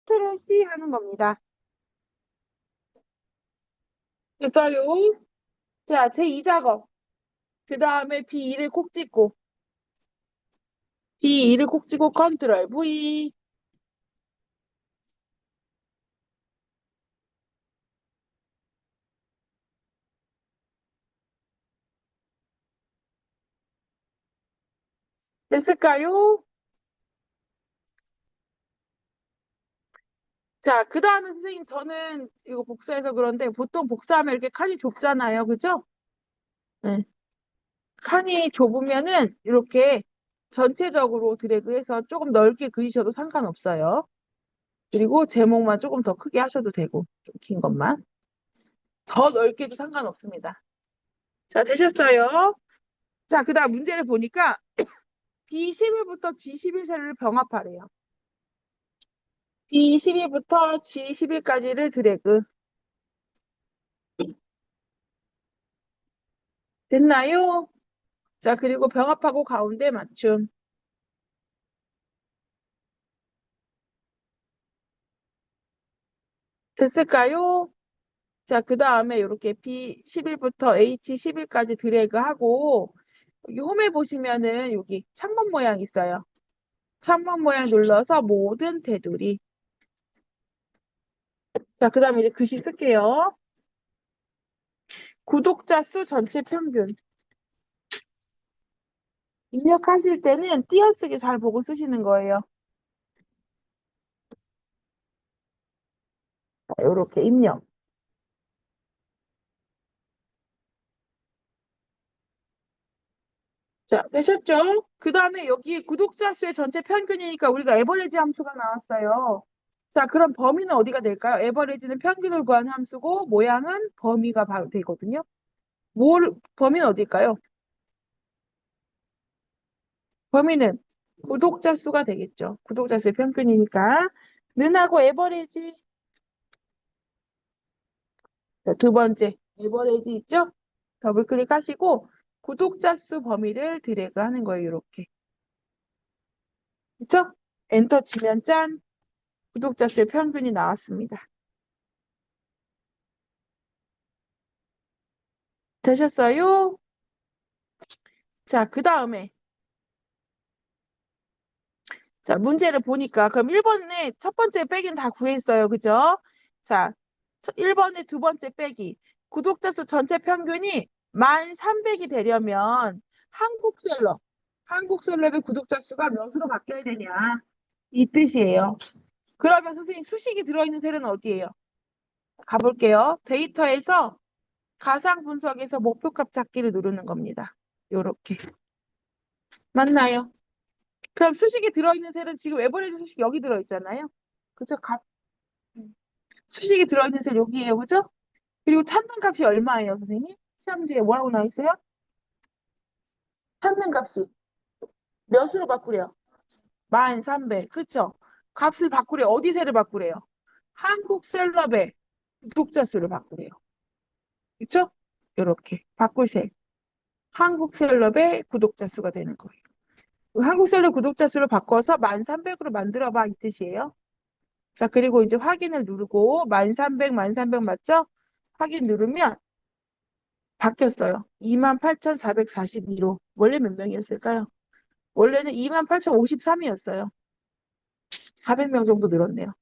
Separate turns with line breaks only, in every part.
컨트롤 C 하는 겁니다. 됐어요? 자, 제2작업. 그 다음에 B2를 콕 찍고, B2를 콕 찍고 컨트롤 V. 됐을까요? 자, 그 다음에 선생님, 저는 이거 복사해서 그런데 보통 복사하면 이렇게 칸이 좁잖아요. 그죠? 네. 칸이 좁으면은 이렇게 전체적으로 드래그해서 조금 넓게 그리셔도 상관없어요. 그리고 제목만 조금 더 크게 하셔도 되고, 좀 긴 것만. 더 넓게도 상관없습니다. 자, 되셨어요? 자, 그 다음 문제를 보니까 B11부터 G11세를 병합하래요. B11부터 G11까지를 드래그. 됐나요? 자, 그리고 병합하고 가운데 맞춤. 됐을까요? 자, 그 다음에 이렇게 B11부터 H11까지 드래그하고 여기 홈에 보시면은 여기 창문 모양 있어요. 창문 모양 눌러서 모든 테두리. 자, 그 다음에 이제 글씨 쓸게요. 구독자 수 전체 평균. 입력하실 때는 띄어쓰기 잘 보고 쓰시는 거예요. 이렇게 입력. 자, 되셨죠? 그 다음에 여기 구독자 수의 전체 평균이니까 우리가 에버리지 함수가 나왔어요. 자, 그럼 범위는 어디가 될까요? 에버리지는 평균을 구하는 함수고 모양은 범위가 바로 되거든요. 범위는 어딜까요? 범위는 구독자 수가 되겠죠. 구독자 수의 평균이니까. 는하고 에버리지. 자, 두 번째, 에버리지 있죠? 더블 클릭하시고 구독자 수 범위를 드래그 하는 거예요. 이렇게. 그쵸? 엔터 치면 짠! 구독자 수의 평균이 나왔습니다. 되셨어요? 자, 그 다음에. 자, 문제를 보니까, 그럼 1번에 첫 번째 빼기는 다 구했어요. 그죠? 자, 1번에 두 번째 빼기. 구독자 수 전체 평균이 1300이 되려면 한국셀럽의 구독자 수가 몇으로 바뀌어야 되냐. 이 뜻이에요. 그러면 선생님 수식이 들어있는 셀은 어디예요? 가볼게요. 데이터에서 가상 분석에서 목표값 찾기를 누르는 겁니다. 요렇게. 맞나요? 그럼 수식이 들어있는 셀은 지금 에버리지 수식 여기 들어있잖아요. 그죠? 수식이 들어있는 셀 여기에요. 그죠? 그리고 찾는 값이 얼마예요, 선생님? 시험지에 뭐라고 나와 있어요? 찾는 값이 몇으로 바꾸래요? 1300. 그쵸? 값을 바꾸래요. 어디 세를 바꾸래요? 한국셀럽의 구독자 수를 바꾸래요. 그쵸? 요렇게 바꿀 세. 한국셀럽의 구독자 수가 되는 거예요. 한국셀럽 구독자 수를 바꿔서 1300으로 만들어봐 이 뜻이에요. 자, 그리고 이제 확인을 누르고 1300, 1300 맞죠? 확인 누르면 바뀌었어요. 28,442로. 원래 몇 명이었을까요? 원래는 28,053이었어요. 400명 정도 늘었네요.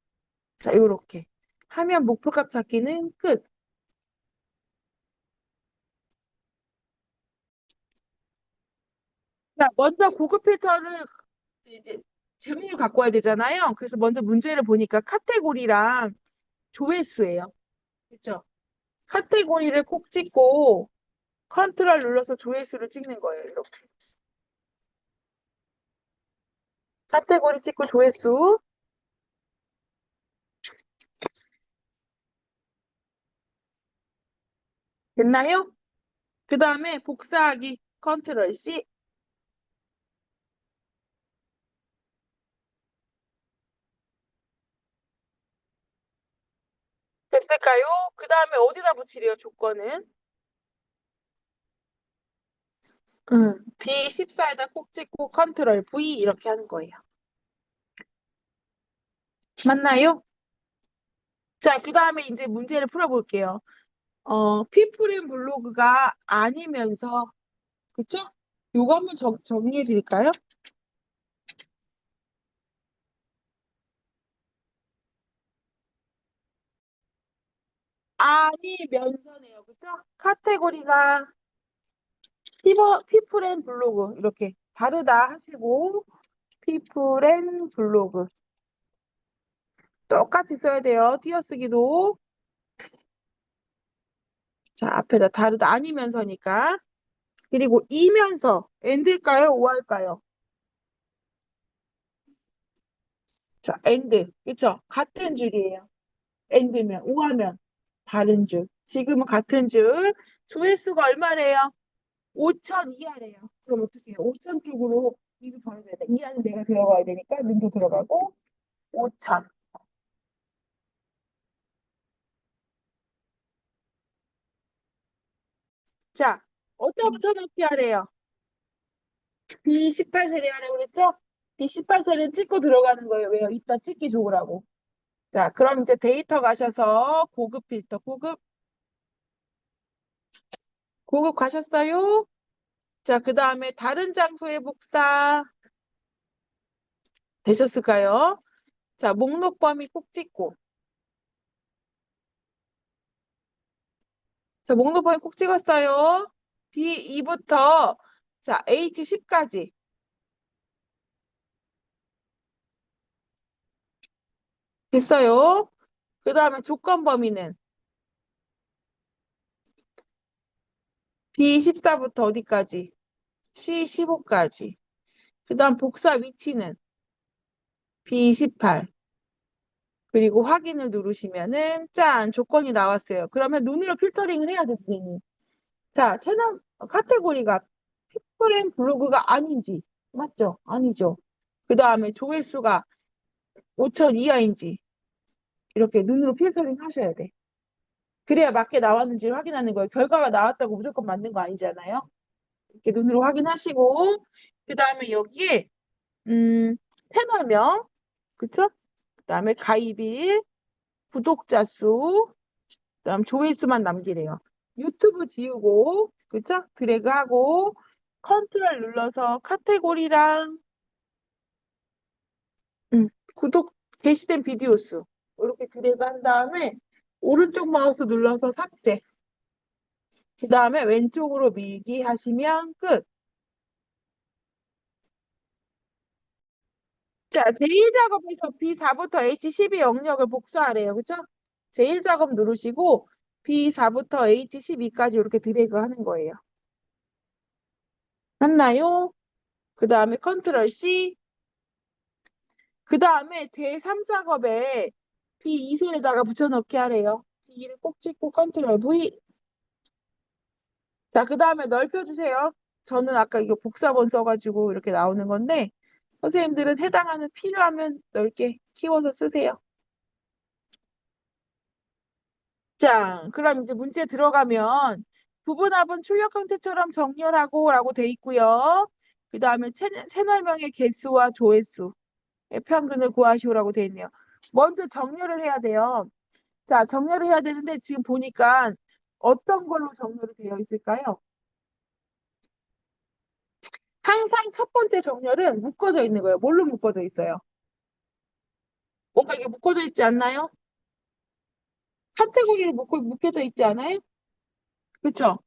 자, 요렇게. 하면 목표값 찾기는 끝. 자, 먼저 고급 필터를 이제 제목을 갖고 와야 되잖아요. 그래서 먼저 문제를 보니까 카테고리랑 조회수예요. 그렇죠? 카테고리를 콕 찍고 컨트롤 눌러서 조회수를 찍는 거예요. 이렇게. 카테고리 찍고 조회수. 됐나요? 그 다음에 복사하기 컨트롤 C. 됐을까요? 그 다음에 어디다 붙이래요, 조건은? B14에다 콕 찍고 컨트롤 V 이렇게 하는 거예요. 맞나요? 자, 그 다음에 이제 문제를 풀어볼게요. 피플앤 블로그가 아니면서, 그쵸? 요거 한번 정리해 드릴까요? 아니면서네요. 그쵸? 카테고리가 피플앤 블로그 이렇게 다르다 하시고 피플앤 블로그 똑같이 써야 돼요. 띄어쓰기도. 자, 앞에다 다르다 아니면서니까. 그리고 이면서 엔드일까요? 오할까요? 자, 엔드. 그쵸? 같은 줄이에요. 엔드면 오하면 다른 줄. 지금은 같은 줄. 조회수가 얼마래요? 5천 이하래요. 그럼 어떻게 해요? 5천 쪽으로 입이 벌어져야 돼. 이하는 내가 들어가야 되니까 눈도 들어가고 5천. 자, 어디다 붙여넣기 하래요? B18세례 하라고 그랬죠? B18세례 찍고 들어가는 거예요. 왜요? 이따 찍기 좋으라고. 자, 그럼 이제 데이터 가셔서 고급 필터, 고급 가셨어요? 자, 그 다음에 다른 장소의 복사 되셨을까요? 자, 목록 범위 꼭 찍고. 자, 목록 범위 꼭 찍었어요. B2부터 자, H10까지 됐어요. 그 다음에 조건 범위는 B14부터 어디까지? C15까지. 그 다음 복사 위치는 B28. 그리고 확인을 누르시면은 짠! 조건이 나왔어요. 그러면 눈으로 필터링을 해야 돼, 선생님. 자, 채널 카테고리가 피플앤 블로그가 아닌지 맞죠? 아니죠. 그 다음에 조회수가 5천 이하인지 이렇게 눈으로 필터링 하셔야 돼. 그래야 맞게 나왔는지 확인하는 거예요. 결과가 나왔다고 무조건 맞는 거 아니잖아요. 이렇게 눈으로 확인하시고 그 다음에 여기에 채널명 그쵸? 그 다음에 가입일, 구독자 수, 그다음 조회수만 남기래요. 유튜브 지우고 그쵸? 드래그하고 컨트롤 눌러서 카테고리랑 음, 구독 게시된 비디오 수 이렇게 드래그 한 다음에 오른쪽 마우스 눌러서 삭제. 그 다음에 왼쪽으로 밀기 하시면 끝. 자, 제1작업에서 B4부터 H12 영역을 복사하래요. 그쵸? 제1작업 누르시고 B4부터 H12까지 이렇게 드래그 하는 거예요. 맞나요? 그 다음에 컨트롤 C. 그 다음에 제3작업에 B2셀에다가 붙여넣기 하래요. B를 꼭 찍고 컨트롤 V. 자, 그 다음에 넓혀주세요. 저는 아까 이거 복사본 써가지고 이렇게 나오는 건데 선생님들은 해당하는 필요하면 넓게 키워서 쓰세요. 자, 그럼 이제 문제 들어가면 부분합은 출력 형태처럼 정렬하고 라고 돼 있고요. 그 다음에 채널명의 개수와 조회수의 평균을 구하시오라고 돼 있네요. 먼저 정렬을 해야 돼요. 자, 정렬을 해야 되는데 지금 보니까 어떤 걸로 정렬이 되어 있을까요? 항상 첫 번째 정렬은 묶어져 있는 거예요. 뭘로 묶어져 있어요? 뭔가 이게 묶어져 있지 않나요? 카테고리로 묶여져 있지 않아요? 그렇죠?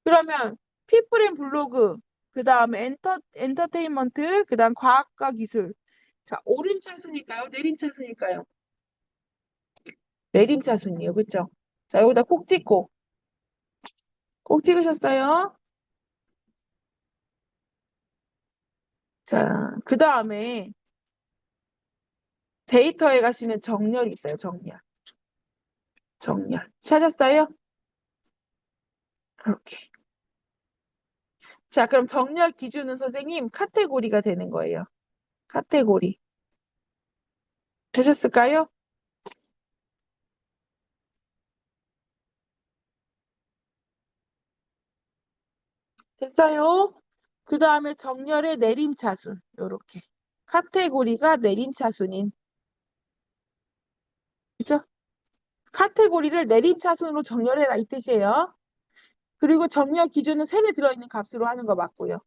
그러면 피플앤 블로그, 그 다음에 엔터테인먼트, 그 다음 과학과 기술. 자, 오름차순일까요? 내림차순일까요? 내림차순이에요. 그렇죠? 자, 여기다 콕 찍고. 콕 찍으셨어요? 자, 그 다음에 데이터에 가시면 정렬이 있어요. 정렬. 정렬. 찾았어요? 이렇게. 자, 그럼 정렬 기준은 선생님 카테고리가 되는 거예요. 카테고리. 되셨을까요? 됐어요? 그 다음에 정렬의 내림차순. 요렇게. 카테고리가 내림차순인. 그죠? 카테고리를 내림차순으로 정렬해라 이 뜻이에요. 그리고 정렬 기준은 셀에 들어있는 값으로 하는 거 맞고요.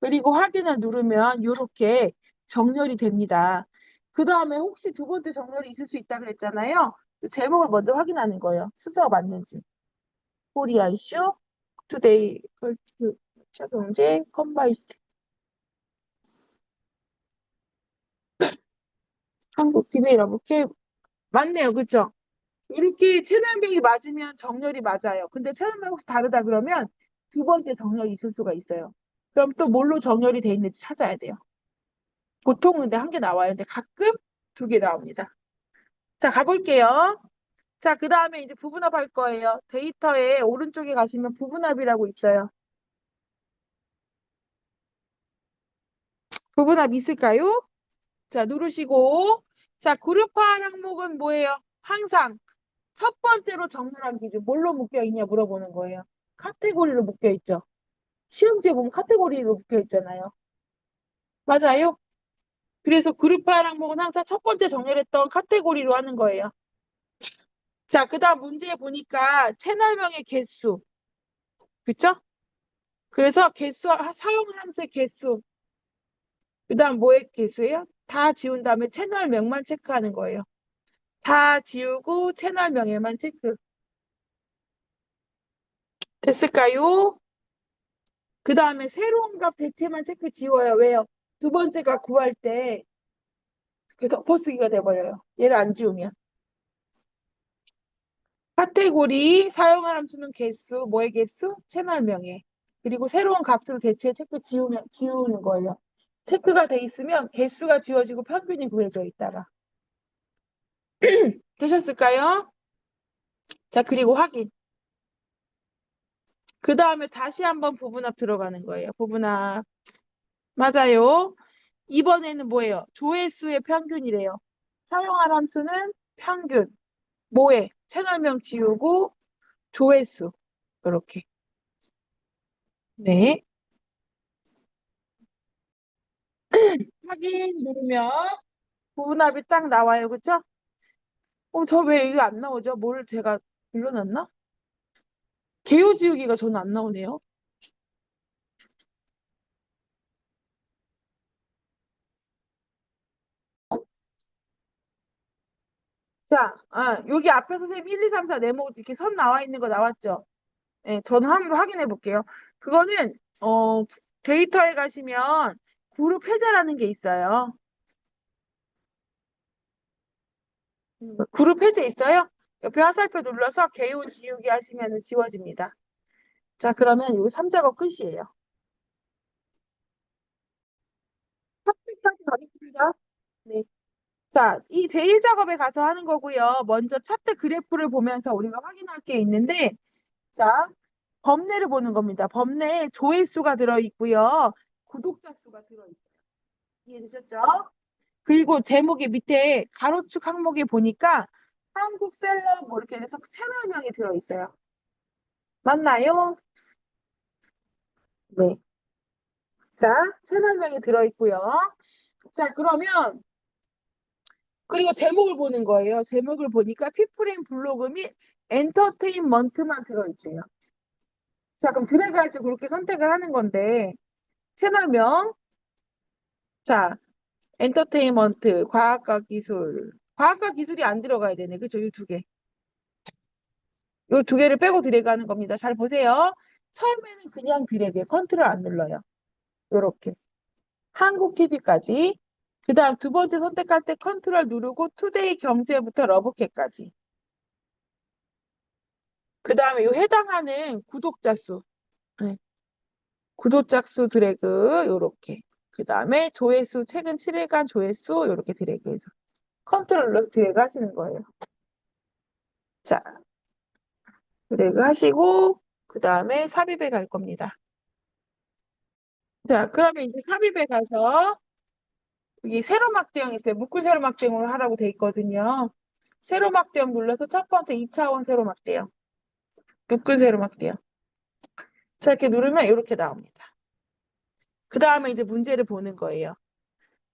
그리고 확인을 누르면 이렇게 정렬이 됩니다. 그 다음에 혹시 두 번째 정렬이 있을 수 있다 그랬잖아요. 제목을 먼저 확인하는 거예요. 순서가 맞는지. 코리아 이슈, 투데이, 경제, 컴바이스, 한국 TV 이렇게 맞네요. 그쵸? 이렇게 채널명이 맞으면 정렬이 맞아요. 근데 채널명 혹시 다르다 그러면 두 번째 정렬이 있을 수가 있어요. 그럼 또 뭘로 정렬이 돼 있는지 찾아야 돼요. 보통은 근데 한 개 나와요. 근데 가끔 두 개 나옵니다. 자, 가볼게요. 자, 그 다음에 이제 부분합 할 거예요. 데이터에 오른쪽에 가시면 부분합이라고 있어요. 부분합 있을까요? 자, 누르시고. 자, 그룹화한 항목은 뭐예요? 항상 첫 번째로 정렬한 기준, 뭘로 묶여 있냐 물어보는 거예요. 카테고리로 묶여 있죠. 시험지에 보면 카테고리로 묶여 있잖아요. 맞아요? 그래서 그룹화 항목은 항상 첫 번째 정렬했던 카테고리로 하는 거예요. 자, 그 다음 문제에 보니까 채널명의 개수. 그쵸? 그래서 개수, 사용 함수의 개수. 그 다음 뭐의 개수예요? 다 지운 다음에 채널명만 체크하는 거예요. 다 지우고 채널명에만 체크. 됐을까요? 그 다음에 새로운 값 대체만 체크 지워요. 왜요? 두 번째가 구할 때 그 덮어쓰기가 돼버려요. 얘를 안 지우면. 카테고리 사용할 함수는 개수, 뭐의 개수? 채널명에. 그리고 새로운 값으로 대체 체크 지우는 거예요. 체크가 돼 있으면 개수가 지워지고 평균이 구해져 있다가. 되셨을까요? 자, 그리고 확인. 그 다음에 다시 한번 부분합 들어가는 거예요. 부분합. 맞아요. 이번에는 뭐예요? 조회수의 평균이래요. 사용할 함수는 평균. 뭐에? 채널명 지우고 조회수. 이렇게. 네. 확인 누르면 부분합이 딱 나와요. 그쵸? 저 왜 이거 안 나오죠? 뭘 제가 불러놨나? 개요 지우기가 저는 안 나오네요. 자, 여기 앞에 선생님 1, 2, 3, 4 네모 이렇게 선 나와 있는 거 나왔죠? 네, 저는 한번 확인해 볼게요. 그거는, 데이터에 가시면 그룹 해제라는 게 있어요. 그룹 해제 있어요? 옆에 화살표 눌러서 개요 지우기 하시면 지워집니다. 자, 그러면 여기 3작업 끝이에요. 300까지 가겠습니다. 네. 자, 이 제1작업에 가서 하는 거고요. 먼저 차트 그래프를 보면서 우리가 확인할 게 있는데, 자, 범례를 보는 겁니다. 범례에 조회수가 들어있고요. 구독자 수가 들어있어요. 이해되셨죠? 그리고 제목의 밑에 가로축 항목에 보니까 한국 셀럽 뭐 이렇게 해서 채널명이 들어있어요. 맞나요? 네. 자, 채널명이 들어있고요. 자, 그러면 그리고 제목을 보는 거예요. 제목을 보니까 피플앤 블로그 및 엔터테인먼트만 들어있대요. 자, 그럼 드래그할 때 그렇게 선택을 하는 건데 채널명, 자, 엔터테인먼트, 과학과 기술. 과학과 기술이 안 들어가야 되네. 그죠? 이 두 개. 이 두 개를 빼고 드래그 하는 겁니다. 잘 보세요. 처음에는 그냥 드래그, 컨트롤 안 눌러요. 요렇게. 한국 TV까지. 그 다음 두 번째 선택할 때 컨트롤 누르고 투데이 경제부터 러브캣까지. 그 다음에 요 해당하는 구독자 수. 네. 구독자 수 드래그, 요렇게. 그 다음에 조회수, 최근 7일간 조회수, 요렇게 드래그해서. 컨트롤로 드래그 하시는 거예요. 자, 드래그 하시고, 그 다음에 삽입에 갈 겁니다. 자, 그러면 이제 삽입에 가서, 여기 세로 막대형 있어요. 묶을 세로 막대형으로 하라고 돼 있거든요. 세로 막대형 눌러서 첫 번째 2차원 세로 막대형. 묶을 세로 막대형. 자, 이렇게 누르면 이렇게 나옵니다. 그 다음에 이제 문제를 보는 거예요.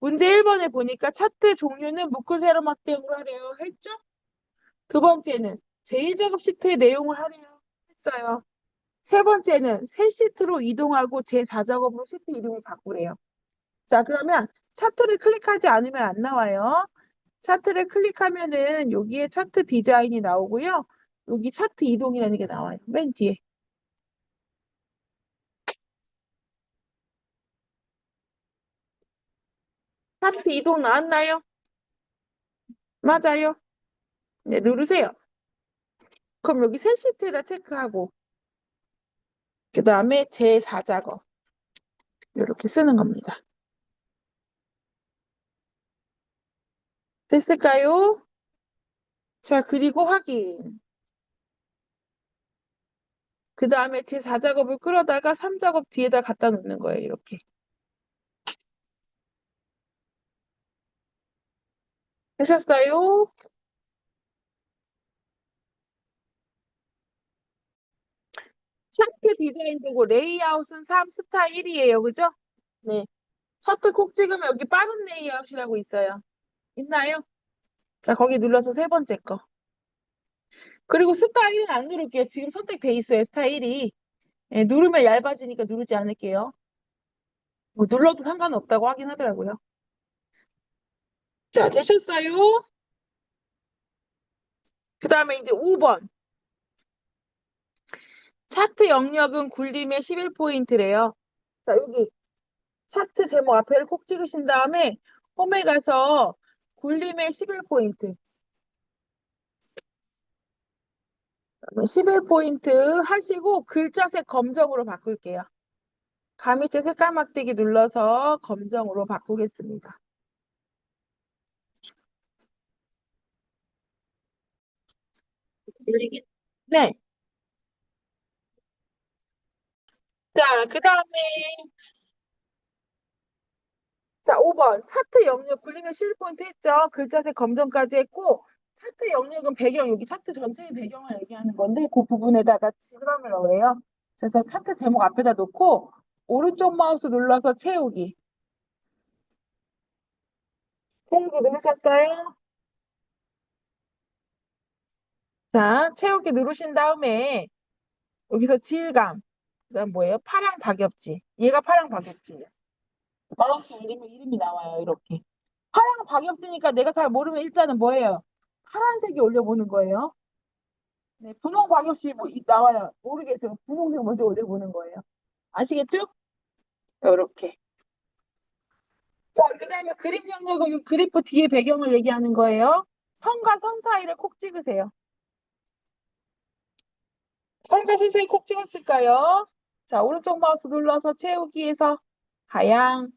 문제 1번에 보니까 차트 종류는 묶을 세로 막대형으로 하래요. 했죠? 두 번째는 제1작업 시트의 내용을 하려고 했어요. 세 번째는 새 시트로 이동하고 제4작업으로 시트 이름을 바꾸래요. 자, 그러면 차트를 클릭하지 않으면 안 나와요. 차트를 클릭하면은 여기에 차트 디자인이 나오고요. 여기 차트 이동이라는 게 나와요. 맨 뒤에. 차트 이동 나왔나요? 맞아요. 네, 누르세요. 그럼 여기 새 시트에다 체크하고, 그 다음에 제4작업. 이렇게 쓰는 겁니다. 됐을까요? 자, 그리고 확인. 그 다음에 제4작업을 끌어다가 3작업 뒤에다 갖다 놓는 거예요. 이렇게. 하셨어요? 차트 디자인 되고 레이아웃은 3 스타일이에요. 그죠? 네. 차트 콕 찍으면 여기 빠른 레이아웃이라고 있어요. 있나요? 자, 거기 눌러서 세 번째 거. 그리고 스타일은 안 누를게요. 지금 선택돼 있어요. 스타일이. 예, 누르면 얇아지니까 누르지 않을게요. 뭐 눌러도 상관없다고 하긴 하더라고요. 자, 되셨어요? 그 다음에 이제 5번. 차트 영역은 굴림의 11포인트래요. 자, 여기 차트 제목 앞에를 콕 찍으신 다음에 홈에 가서 굴림의 11포인트. 11포인트 하시고 글자색 검정으로 바꿀게요. 가 밑에 색깔 막대기 눌러서 검정으로 바꾸겠습니다. 네. 자, 그 다음에, 자, 5번. 차트 영역 굴리면 11포인트 했죠? 글자색 검정까지 했고, 차트 영역은 배경, 여기 차트 전체의 배경을 얘기하는 건데, 그 부분에다가 지그람을 넣으래요. 그래서 차트 제목 앞에다 놓고, 오른쪽 마우스 눌러서 채우기. 채우기 누르셨어요? 자, 채우기 누르신 다음에, 여기서 질감. 그다음 뭐예요? 파랑 박엽지. 얘가 파랑 박엽지예요. 마우스 올리면 이름이 나와요. 이렇게. 파랑 박엽지니까 내가 잘 모르면 일단은 뭐예요? 파란색이 올려보는 거예요. 네, 분홍 박엽지 뭐 나와요. 모르겠어요. 분홍색 먼저 올려보는 거예요. 아시겠죠? 이렇게. 자, 그다음에 그림 영역은 그래프 뒤에 배경을 얘기하는 거예요. 선과 선 사이를 콕 찍으세요. 선과 선 사이 콕 찍었을까요? 자, 오른쪽 마우스 눌러서 채우기에서 하양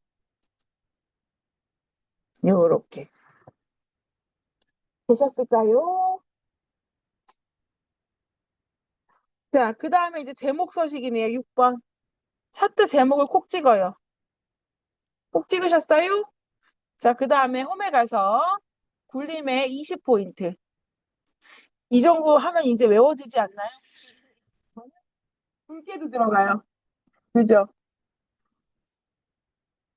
요렇게 되셨을까요? 자, 그 다음에 이제 제목 서식이네요. 6번. 차트 제목을 콕 찍어요. 콕 찍으셨어요? 자, 그 다음에 홈에 가서 굴림의 20포인트. 이 정도 하면 이제 외워지지 않나요? 굵게도 들어가요. 그죠?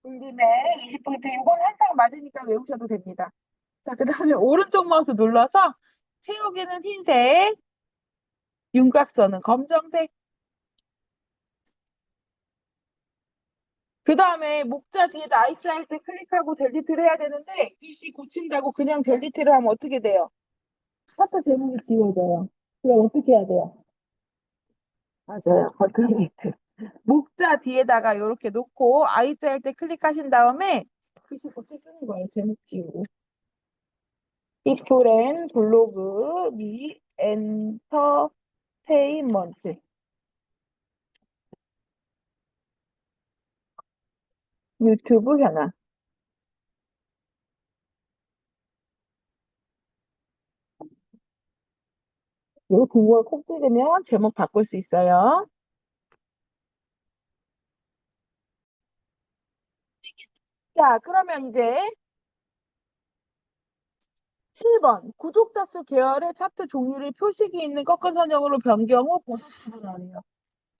굴림의 20포인트. 이건 항상 맞으니까 외우셔도 됩니다. 자, 그 다음에 오른쪽 마우스 눌러서 채우기는 흰색, 윤곽선은 검정색. 그 다음에 목자 뒤에다 아이스 할 때 클릭하고 델리트를 해야 되는데 글씨 고친다고 그냥 델리트를 하면 어떻게 돼요? 차트 제목이 지워져요. 그럼 어떻게 해야 돼요? 맞아요. 델리트. 목자 뒤에다가 이렇게 놓고 아이스 할 때 클릭하신 다음에 글씨 고치 쓰는 거예요. 제목 지우고. 이프렌 블로그 미 엔터테인먼트 유튜브 현황. 요 그걸 콕 찍으면 제목 바꿀 수 있어요. 자, 그러면 이제 7번 구독자 수 계열의 차트 종류를 표식이 있는 꺾은 선형으로 변경 후 보수 구분하래요.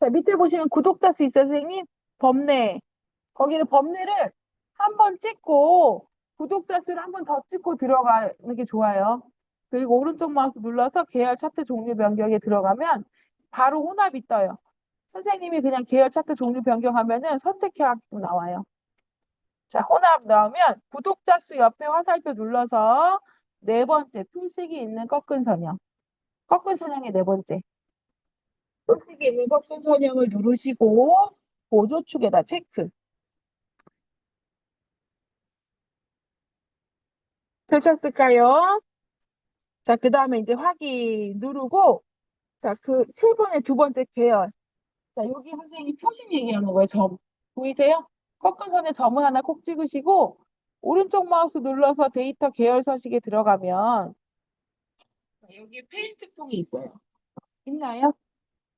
자, 밑에 보시면 구독자 수 있어요, 선생님. 범례. 거기를 범례를 한 번 찍고 구독자 수를 한 번 더 찍고 들어가는 게 좋아요. 그리고 오른쪽 마우스 눌러서 계열 차트 종류 변경에 들어가면 바로 혼합이 떠요. 선생님이 그냥 계열 차트 종류 변경하면은 선택해야 나와요. 자, 혼합 나오면 구독자 수 옆에 화살표 눌러서 네 번째 표식이 있는 꺾은 선형. 꺾은 선형의 네 번째. 표식이 있는 꺾은 선형을 누르시고 보조축에다 체크. 되셨을까요? 자, 그 다음에 이제 확인 누르고, 자, 그 7번의 두 번째 계열. 자, 여기 선생님이 표식 얘기하는 거예요, 점. 보이세요? 꺾은 선에 점을 하나 콕 찍으시고, 오른쪽 마우스 눌러서 데이터 계열 서식에 들어가면, 여기 페인트 통이 있어요. 있나요?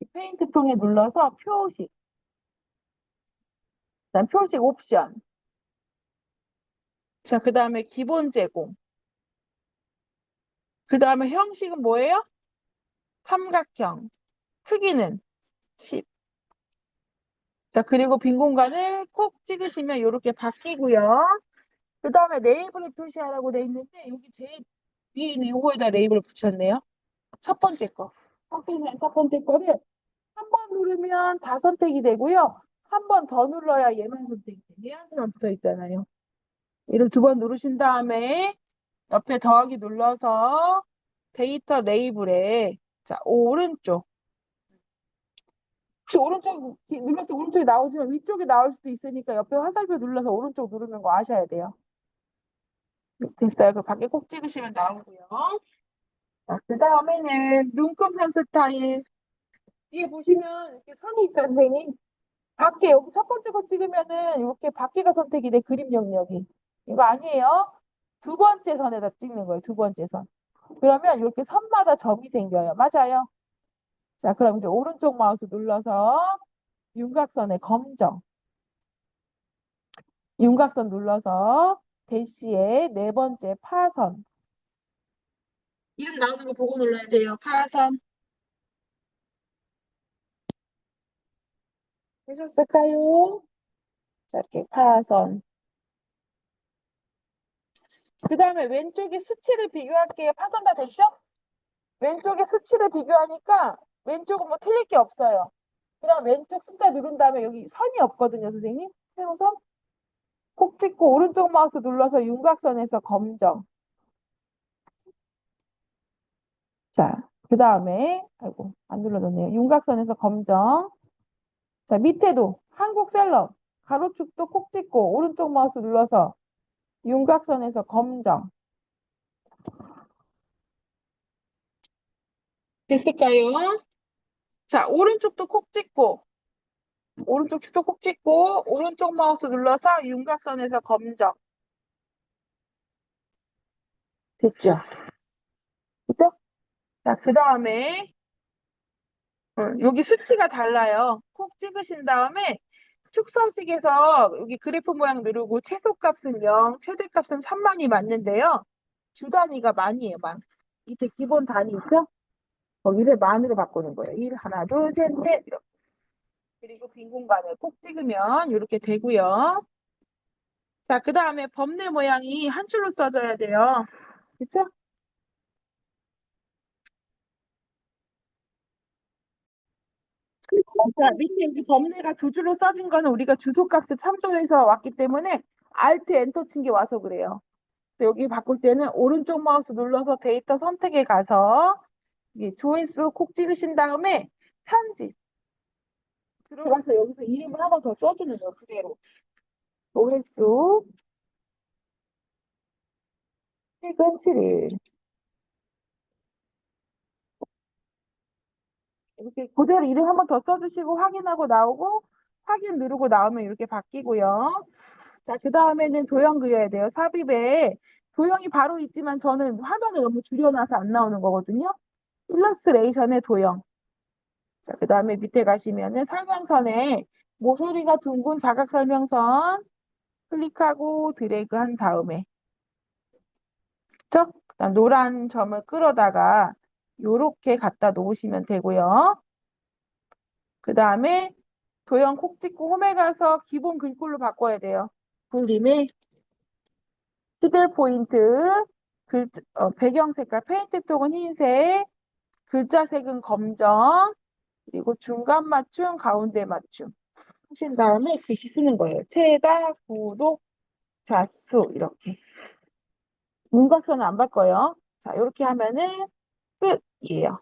이 페인트 통에 눌러서 표식. 그다음 표식 옵션. 자, 그 다음에 기본 제공. 그 다음에 형식은 뭐예요? 삼각형. 크기는 10. 자, 그리고 빈 공간을 콕 찍으시면 이렇게 바뀌고요. 그 다음에 레이블을 표시하라고 돼 있는데 여기 제일 위에 있는 요거에다 레이블을 붙였네요. 첫 번째 거. 선생님 첫 번째 거를 한 번 누르면 다 선택이 되고요. 한 번 더 눌러야 얘만 선택이 돼요. 얘 한 개만 붙어 있잖아요. 이를 두 번 누르신 다음에 옆에 더하기 눌러서 데이터 레이블에 자 오른쪽 혹시 오른쪽 눌렀을 때 오른쪽이 나오지만 위쪽이 나올 수도 있으니까 옆에 화살표 눌러서 오른쪽 누르는 거 아셔야 돼요. 됐어요. 그 밖에 꼭 찍으시면 나오고요. 자, 그 다음에는 눈금산 스타일. 뒤에 보시면 이렇게 선이 있어요, 선생님. 밖에 여기 첫 번째 거 찍으면은 이렇게 밖에가 선택이 돼, 그림 영역이. 이거 아니에요. 두 번째 선에다 찍는 거예요, 두 번째 선. 그러면 이렇게 선마다 점이 생겨요. 맞아요. 자, 그럼 이제 오른쪽 마우스 눌러서 윤곽선에 검정. 윤곽선 눌러서 대시에 네 번째 파선. 이름 나오는 거 보고 눌러야 돼요. 파선. 되셨을까요? 자, 이렇게 파선. 그 다음에 왼쪽에 수치를 비교할게요. 파선 다 됐죠? 왼쪽에 수치를 비교하니까 왼쪽은 뭐 틀릴 게 없어요. 그 다음 왼쪽 숫자 누른 다음에 여기 선이 없거든요, 선생님. 세로선. 콕 찍고 오른쪽 마우스 눌러서 윤곽선에서 검정. 자, 그 다음에, 아이고, 안 눌러졌네요. 윤곽선에서 검정. 자, 밑에도 한국셀럽. 가로축도 콕 찍고 오른쪽 마우스 눌러서 윤곽선에서 검정. 됐을까요? 자, 오른쪽도 콕 찍고, 오른쪽 축도 콕 찍고, 오른쪽 마우스 눌러서 윤곽선에서 검정. 됐죠? 그죠? 자, 그 다음에, 여기 수치가 달라요. 콕 찍으신 다음에, 축소식에서 여기 그래프 모양 누르고, 최소값은 0, 최대값은 3만이 맞는데요. 주 단위가 만이에요, 만. 밑에 기본 단위 있죠? 거기를 만으로 바꾸는 거예요. 1, 하나, 둘, 셋, 넷. 이렇게. 그리고 빈 공간을 콕 찍으면 이렇게 되고요. 자, 그 다음에 범례 모양이 한 줄로 써져야 돼요. 그쵸? 자, 밑에 여기 범례가 두 줄로 써진 거는 우리가 주소값을 참조해서 왔기 때문에 Alt 엔터 친 게 와서 그래요. 여기 바꿀 때는 오른쪽 마우스 눌러서 데이터 선택에 가서 조회수 콕 찍으신 다음에 편집 들어가서 여기서 이름을 하나 더 써주는 거예요. 그대로. 조회수 최근 7일. 이렇게 그대로 이름 한 번 더 써주시고 확인하고 나오고 확인 누르고 나오면 이렇게 바뀌고요. 자, 그 다음에는 도형 그려야 돼요. 삽입에 도형이 바로 있지만 저는 화면을 너무 줄여놔서 안 나오는 거거든요. 일러스트레이션의 도형. 자, 그 다음에 밑에 가시면은 설명선에 모서리가 둥근 사각 설명선 클릭하고 드래그 한 다음에 그쵸? 그다음 노란 점을 끌어다가 요렇게 갖다 놓으시면 되고요. 그 다음에 도형 콕 찍고 홈에 가서 기본 글꼴로 바꿔야 돼요. 볼림에 11포인트 배경 색깔, 페인트 톡은 흰색, 글자 색은 검정, 그리고 중간 맞춤, 가운데 맞춤 하신 다음에 글씨 쓰는 거예요. 최다, 구독, 자수 이렇게. 문각선은 안 바꿔요. 자, 이렇게 하면은 끝이에요.